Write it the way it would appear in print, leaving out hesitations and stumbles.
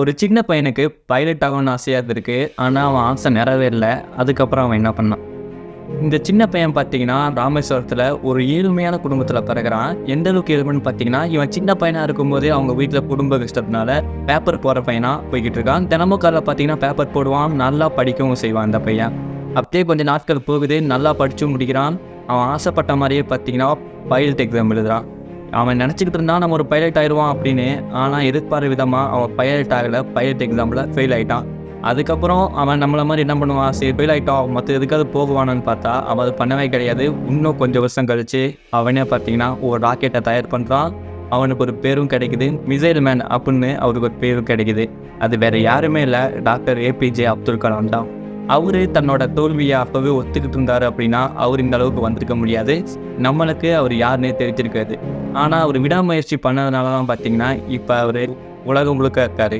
ஒரு சின்ன பையனுக்கு பைலட் ஆகணும்னு ஆசையாக இருந்திருக்கு. ஆனால் அவன் ஆசை நிறைவேறல. அதுக்கப்புறம் அவன் என்ன பண்ணான்? இந்த சின்ன பையன் பார்த்தீங்கன்னா ராமேஸ்வரத்தில் ஒரு ஏழ்மையான குடும்பத்தில் பிறகுறான். எந்த அளவுக்கு ஏழ்மைன்னு பார்த்தீங்கன்னா, இவன் சின்ன பையனாக இருக்கும்போதே அவங்க வீட்டில் குடும்ப கஷ்டத்தினால பேப்பர் போகிற பையனாக போய்கிட்டு இருக்கான். தினமும் காலையில் பார்த்தீங்கன்னா பேப்பர் போடுவான், நல்லா படிக்கவும் செய்வான் அந்த பையன். அப்படியே கொஞ்சம் நாட்கள் போகுது, நல்லா படிச்சும் முடிக்கிறான். அவன் ஆசைப்பட்ட மாதிரியே பார்த்தீங்கன்னா பைலட் எக்ஸாம் எழுதுறான். அவன் நினச்சிக்கிட்டு இருந்தான் நம்ம ஒரு பைலட் ஆயிடுவான் அப்படின்னு. ஆனால் எதிர்பார்த்த விதமாக அவன் பைலட் ஆகலை, பைலட் எக்ஸாமில் ஃபெயில் ஆகிட்டான். அதுக்கப்புறம் அவன் நம்மளை மாதிரி என்ன பண்ணுவான், சரி ஃபெயில் ஆகிட்டான் மற்ற எதுக்காவது போகுவானு பார்த்தா அவன் அது பண்ணவே கிடையாது. இன்னும் கொஞ்சம் வருஷம் கழித்து அவனே பார்த்தீங்கன்னா ஒரு ராக்கெட்டை தயார் பண்ணுறான். அவனுக்கு ஒரு பேரும் கிடைக்குது, மிசைல் மேன் அப்படின்னு அவருக்கு ஒரு பேரும் கிடைக்குது. அது வேறு யாருமே இல்லை, டாக்டர் ஏபிஜே அப்துல் கலாம் தான். அவர் தன்னோட தோல்வியை அப்போவே ஒத்துக்கிட்டு இருந்தார் அப்படின்னா அவர் இந்த அளவுக்கு வந்திருக்க முடியாது. நம்மளுக்கு அவர் யாருன்னே தெரிஞ்சிருக்காது. ஆனால் அவர் விடாமுயற்சி பண்ணதுனால தான் பார்த்தீங்கன்னா இப்போ அவர் உலகம் முழுக்க இருக்கார்.